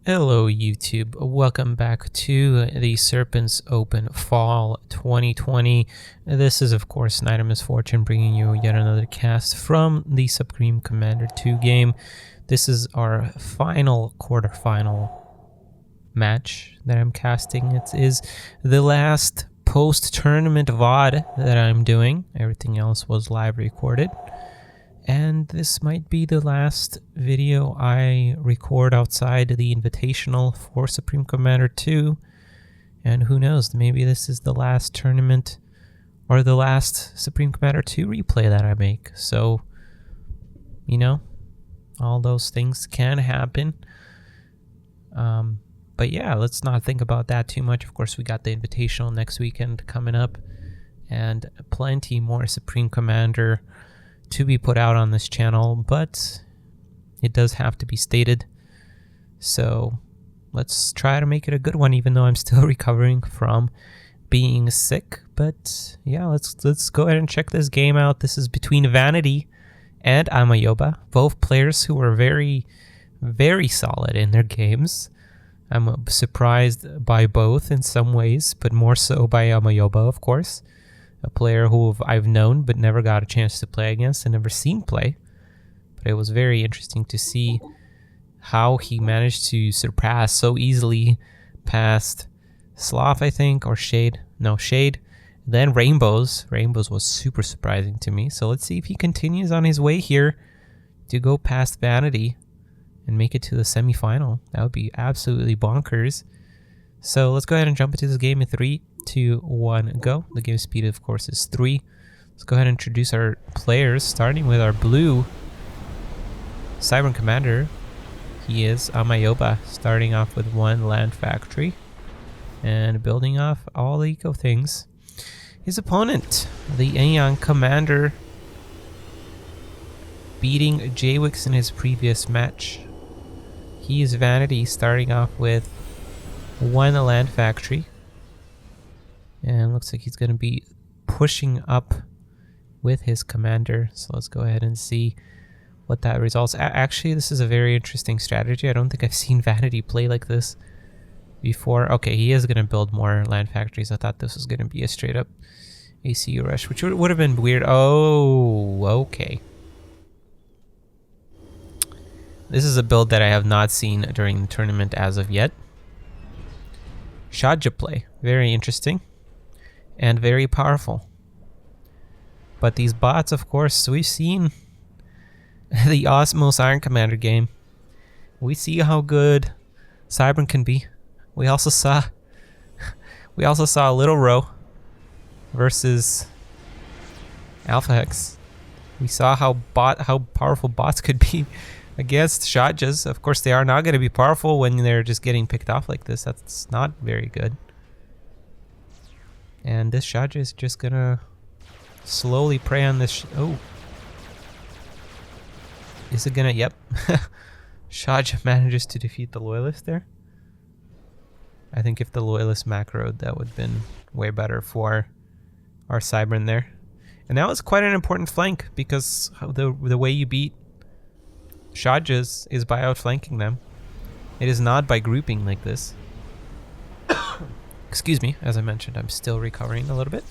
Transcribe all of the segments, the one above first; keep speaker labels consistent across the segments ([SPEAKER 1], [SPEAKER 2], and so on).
[SPEAKER 1] Hello YouTube, welcome back to the Serpents Open Fall 2020. This is of course Nite Misfortune bringing you yet another cast from the Supreme Commander 2 game. This is our final quarterfinal match that I'm casting. It is the last post-tournament VOD that I'm doing. Everything else was live recorded. And this might be the last video I record outside the Invitational for Supreme Commander 2. And who knows, maybe this is the last tournament or the last Supreme Commander 2 replay that I make. So, you know, all those things can happen. But yeah, let's not think about that too much. Of course, we got the Invitational next weekend coming up. And plenty more Supreme Commander to be put out on this channel, but it does have to be stated. So let's try to make it a good one, even though I'm still recovering from being sick. But yeah, let's go ahead and check this game out. This is between Vanady and Amoyoba, both players who are very, very solid in their games. I'm surprised by both in some ways, but more so by Amoyoba, of course. A player who I've known but never got a chance to play against and never seen play. But it was very interesting to see how he managed to surpass so easily past Sloth, I think, or Shade. No, Shade. Then Rainbows. Rainbows was super surprising to me. So let's see if he continues on his way here to go past Vanady and make it to the semifinal. That would be absolutely bonkers. So let's go ahead and jump into this game in 3, 2, 1, go. The game speed, of course, is 3. Let's go ahead and introduce our players, starting with our blue Cyber Commander. He is Amoyoba, starting off with 1 land factory and building off all the eco things. His opponent, the Aeon Commander, beating Jwix in his previous match. He is Vanady, starting off with 1 land factory. And looks like he's going to be pushing up with his commander. So let's go ahead and see what that results. Actually, this is a very interesting strategy. I don't think I've seen Vanady play like this before. Okay, he is going to build more land factories. I thought this was going to be a straight up ACU rush, which would have been weird. Oh, okay. This is a build that I have not seen during the tournament as of yet. Shadja play. Very interesting. And very powerful. But these bots, of course, we've seen the Osmos Iron Commander game. We see how good Cybern can be. We also saw Little Row versus Alpha Hex. We saw how powerful bots could be against Shadjas. Of course, they are not going to be powerful when they're just getting picked off like this. That's not very good. And this Shadja is just gonna slowly prey on this. Oh. Is it gonna? Yep. Shadja manages to defeat the Loyalist there. I think if the Loyalist macroed, that would have been way better for our Cybern there. And that was quite an important flank, because the way you beat Shadjas is by outflanking them. It is not by grouping like this. Excuse me, as I mentioned, I'm still recovering a little bit.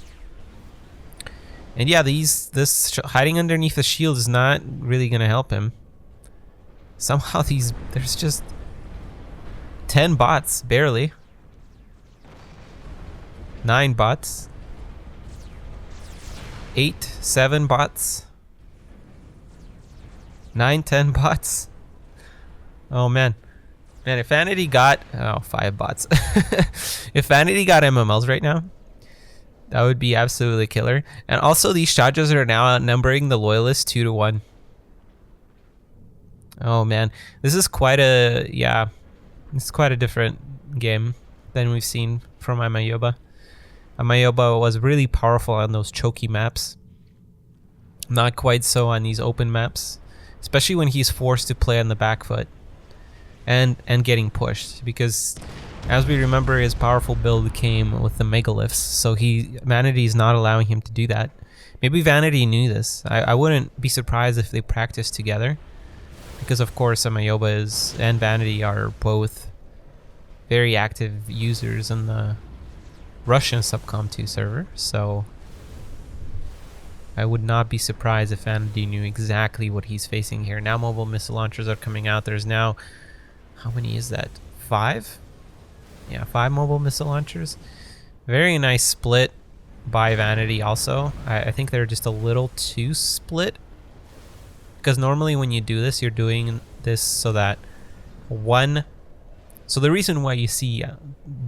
[SPEAKER 1] And yeah, this hiding underneath the shield is not really going to help him. Somehow there's just 10 bots, barely. 9 bots. 8, 7 bots. 9, 10 bots. Oh man. Man, if Vanady got... Oh, 5 bots. If Vanady got MMLs right now, that would be absolutely killer. And also, these Shadjas are now outnumbering the Loyalists 2 to 1. Oh, man. This is quite a... Yeah. This is quite a different game than we've seen from Amoyoba. Amoyoba was really powerful on those choky maps. Not quite so on these open maps. Especially when he's forced to play on the back foot. And getting pushed, because as we remember, his powerful build came with the megaliths, so Vanady is not allowing him to do that. Maybe Vanady knew this. I wouldn't be surprised if they practiced together, because of course Amoyoba and Vanady are both very active users in the Russian Subcom 2 server, so I would not be surprised if Vanady knew exactly what he's facing here. Now mobile missile launchers are coming out. There's now, how many is that? 5? Yeah, 5 mobile missile launchers. Very nice split by Vanady also. I think they're just a little too split. Because normally when you do this, you're doing this so that one... So the reason why you see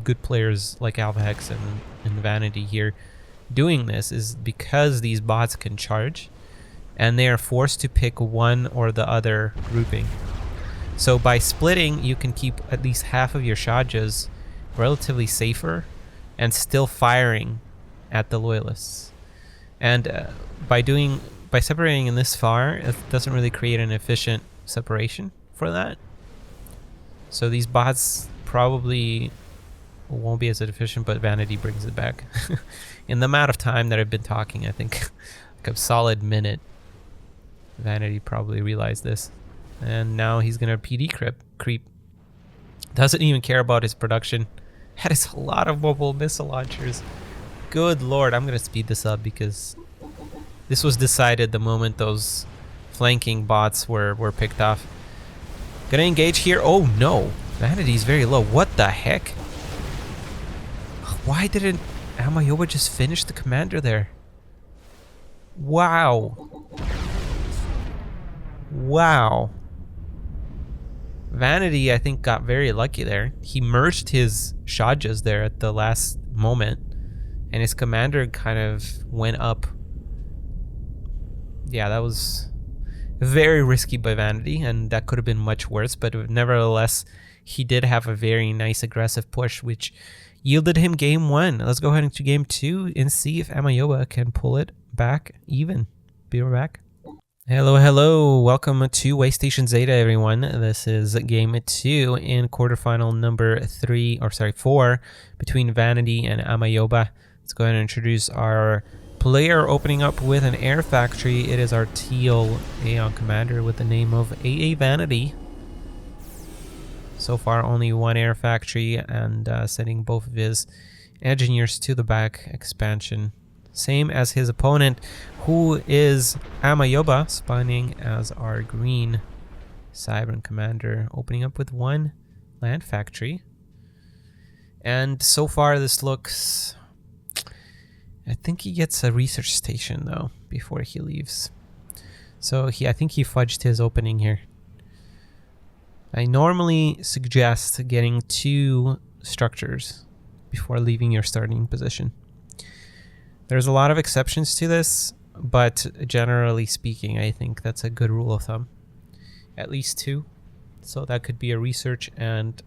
[SPEAKER 1] good players like AlphaHex and Vanady here doing this is because these bots can charge. And they are forced to pick one or the other grouping. So by splitting, you can keep at least half of your Shajas relatively safer and still firing at the loyalists. And by separating in this far, it doesn't really create an efficient separation for that. So these bots probably won't be as efficient, but Vanady brings it back. In the amount of time that I've been talking, I think like a solid minute, Vanady probably realized this. And now he's gonna PD creep. Doesn't even care about his production. That is a lot of mobile missile launchers. Good lord, I'm gonna speed this up because this was decided the moment those flanking bots were picked off. Gonna engage here. Oh no, Vanity's very low. What the heck? Why didn't Amoyoba just finish the commander there? Wow. Wow. Vanady, I think, got very lucky there. He merged his Shajas there at the last moment, and his commander kind of went up. Yeah, that was very risky by Vanady, and that could have been much worse, but nevertheless, he did have a very nice aggressive push, which yielded him game 1. Let's go ahead into game 2 and see if Amoyoba can pull it back even. Be right back. Hello, welcome to Way Station Zeta, everyone. This is game 2 in quarterfinal number 4 between Vanady and Amoyoba. Let's go ahead and introduce our player, opening up with an air factory. It is our teal Aeon commander with the name of AA Vanady. So far only one air factory, and sending both of his engineers to the back expansion. Same as his opponent, who is Amoyoba, spawning as our green Cybran commander, opening up with one land factory. And so far this looks... I think he gets a research station though before he leaves. So I think he fudged his opening here. I normally suggest getting 2 structures before leaving your starting position. There's a lot of exceptions to this, but generally speaking, I think that's a good rule of thumb. At least 2. So that could be a research and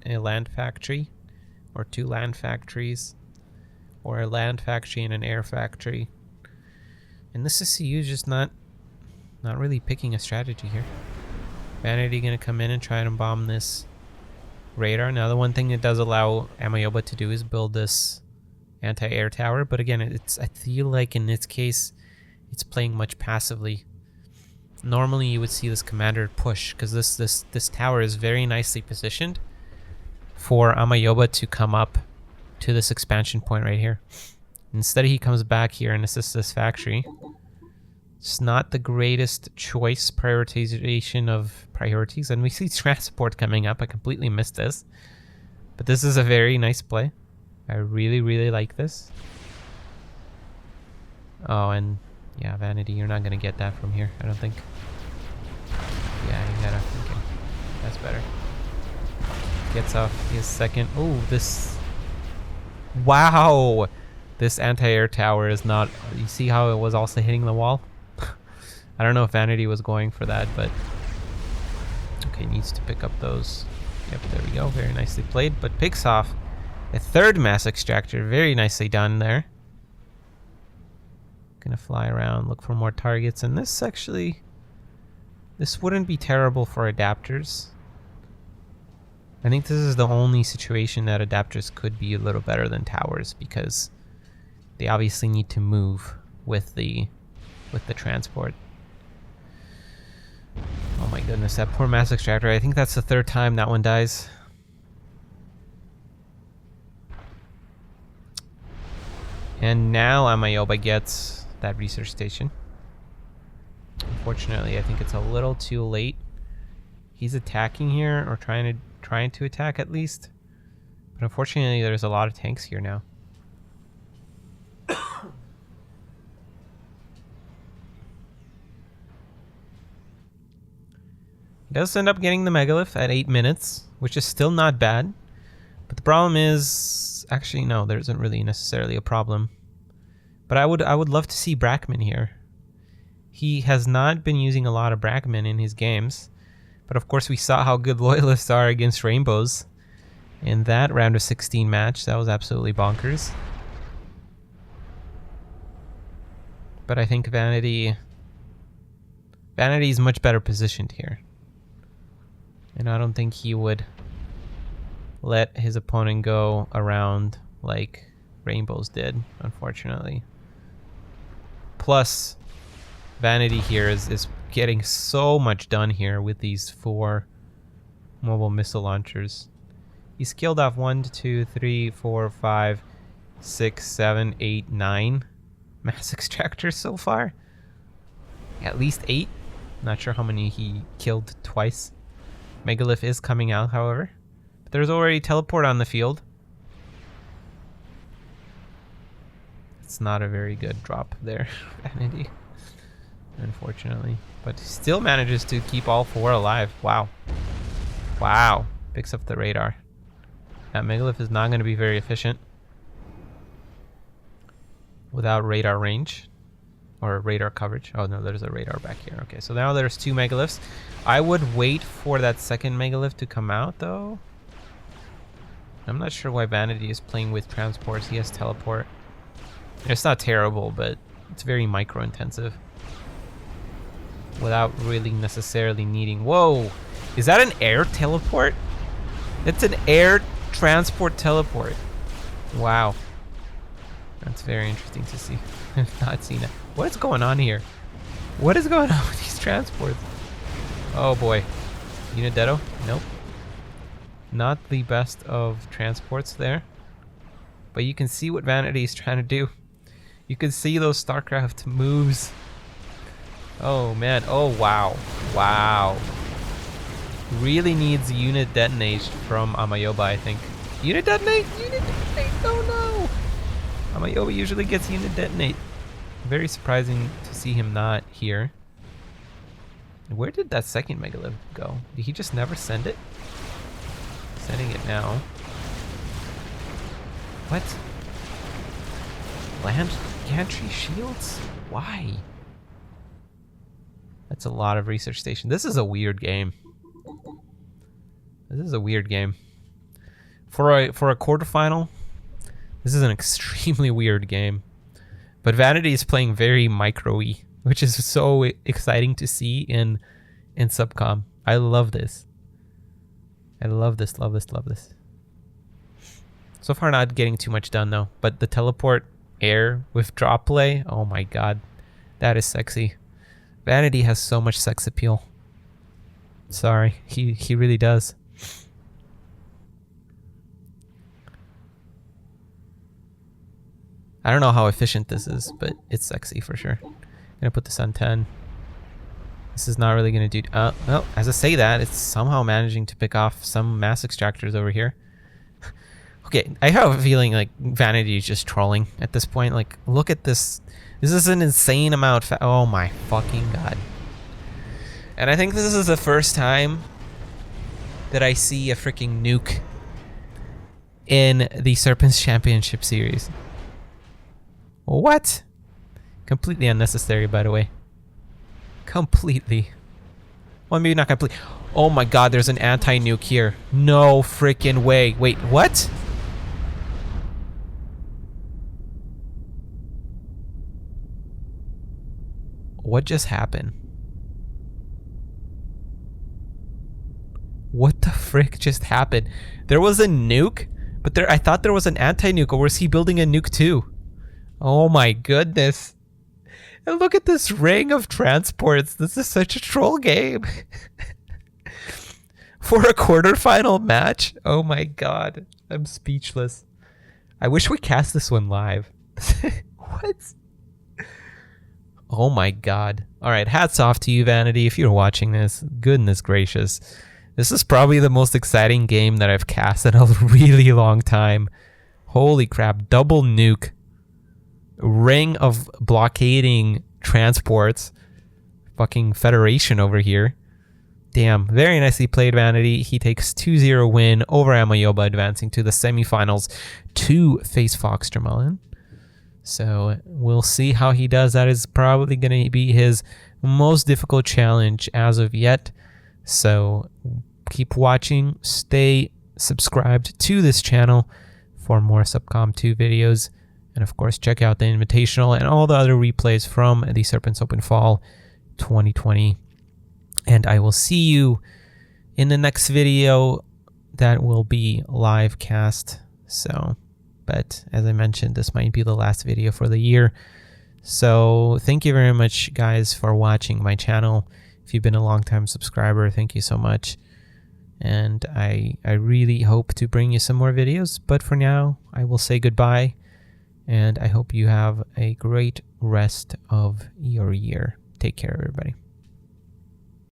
[SPEAKER 1] a land factory, or 2 land factories, or a land factory and an air factory. And this CCU is just not really picking a strategy here. Vanady gonna come in and try and bomb this radar. Now the one thing it does allow Amoyoba to do is build this anti-air tower, but again, I feel like in its case it's playing much passively. Normally you would see this commander push, because this tower is very nicely positioned for Amoyoba to come up to this expansion point right here. Instead he comes back here and assists this factory. It's not the greatest choice prioritization of priorities, and we see transport coming up. I completely missed this, but this is a very nice play. I really like this. Oh, and yeah, Vanady, you're not gonna get that from here, I don't think. Yeah, you gotta. Okay, that's better. Gets off his second. Oh, this. Wow, this anti-air tower is not. You see how it was also hitting the wall? I don't know if Vanady was going for that, but okay, needs to pick up those. Yep, there we go. Very nicely played, but picks off a 3rd mass extractor. Very nicely done there. Gonna fly around, look for more targets, and this wouldn't be terrible for adapters. I think this is the only situation that adapters could be a little better than towers, because they obviously need to move with the transport. Oh my goodness, that poor mass extractor. I think that's the 3rd time that one dies. And now Amoyoba gets that research station. Unfortunately, I think it's a little too late. He's attacking here, or trying to attack at least. But unfortunately, there's a lot of tanks here now. He does end up getting the megalith at 8 minutes, which is still not bad. But the problem is, actually no, there isn't really necessarily a problem. But I would love to see Brackman here. He has not been using a lot of Brackman in his games, but of course we saw how good loyalists are against rainbows in that round of 16 match. That was absolutely bonkers. But I think Vanady is much better positioned here. And I don't think he would let his opponent go around like Rainbows did, unfortunately. Plus, Vanady here is getting so much done here with these 4 mobile missile launchers. He's killed off 1, 2, 3, 4, 5, 6, 7, 8, 9 mass extractors so far. At least 8. Not sure how many he killed twice. Megalith is coming out, however. But there's already teleport on the field. It's not a very good drop there, Vanady, unfortunately. But he still manages to keep all 4 alive. Wow. Wow. Picks up the radar. That Megalith is not going to be very efficient without radar range. Or radar coverage. Oh no, there's a radar back here. Okay, so now there's 2 megaliths. I would wait for that second megalith to come out, though. I'm not sure why Vanady is playing with transports. He has teleport. It's not terrible, but it's very micro-intensive. Without really necessarily needing... Whoa! Is that an air teleport? It's an air transport teleport. Wow. That's very interesting to see. I've not seen that. What is going on here? What is going on with these transports? Oh boy. Unidetto? Nope. Not the best of transports there. But you can see what Vanady is trying to do. You can see those StarCraft moves. Oh man. Oh wow. Wow. Really needs unit detonate from Amoyoba, I think. Unit detonate! Unit detonate! Oh no! Amoyoba usually gets unit detonate. Very surprising to see him not here. Where did that second megalith go? Did he just never send it? Sending it now. What? Land gantry shields? Why? That's a lot of research station. This is a weird game. This is a weird game. For a quarterfinal, this is an extremely weird game. But Vanady is playing very micro-y, which is so exciting to see in Subcom. I love this. I love this, love this, love this. So far not getting too much done though, but the teleport air with drop play, oh my god. That is sexy. Vanady has so much sex appeal. Sorry, he really does. I don't know how efficient this is, but it's sexy for sure. I'm gonna put this on 10. This is not really gonna do... well, as I say that, it's somehow managing to pick off some mass extractors over here. Okay, I have a feeling like Vanady is just trolling at this point. Like, look at this. This is an insane amount. Oh my fucking god. And I think this is the first time that I see a freaking nuke in the Serpents Championship Series. What? Completely unnecessary, by the way. Completely. Well, maybe not completely. Oh my god, there's an anti-nuke here. No freaking way. Wait, what? What just happened? What the frick just happened? There was a nuke, but I thought there was an anti-nuke, or was he building a nuke too? Oh my goodness. And look at this ring of transports. This is such a troll game. For a quarterfinal match? Oh my god. I'm speechless. I wish we cast this one live. What? Oh my god. Alright, hats off to you, Vanady, if you're watching this. Goodness gracious. This is probably the most exciting game that I've cast in a really long time. Holy crap. Double nuke. Ring of blockading transports. Fucking Federation over here. Damn. Very nicely played, Vanady. He takes 2-0 win over Amoyoba, advancing to the semifinals to face Fox Drummelin. So we'll see how he does. That is probably going to be his most difficult challenge as of yet. So keep watching. Stay subscribed to this channel for more Subcom 2 videos. And of course, check out the Invitational and all the other replays from the Serpents Open Fall 2020. And I will see you in the next video that will be live cast. So, but as I mentioned, this might be the last video for the year. So thank you very much, guys, for watching my channel. If you've been a long-time subscriber, thank you so much. And I really hope to bring you some more videos. But for now, I will say goodbye. And I hope you have a great rest of your year. Take care, everybody.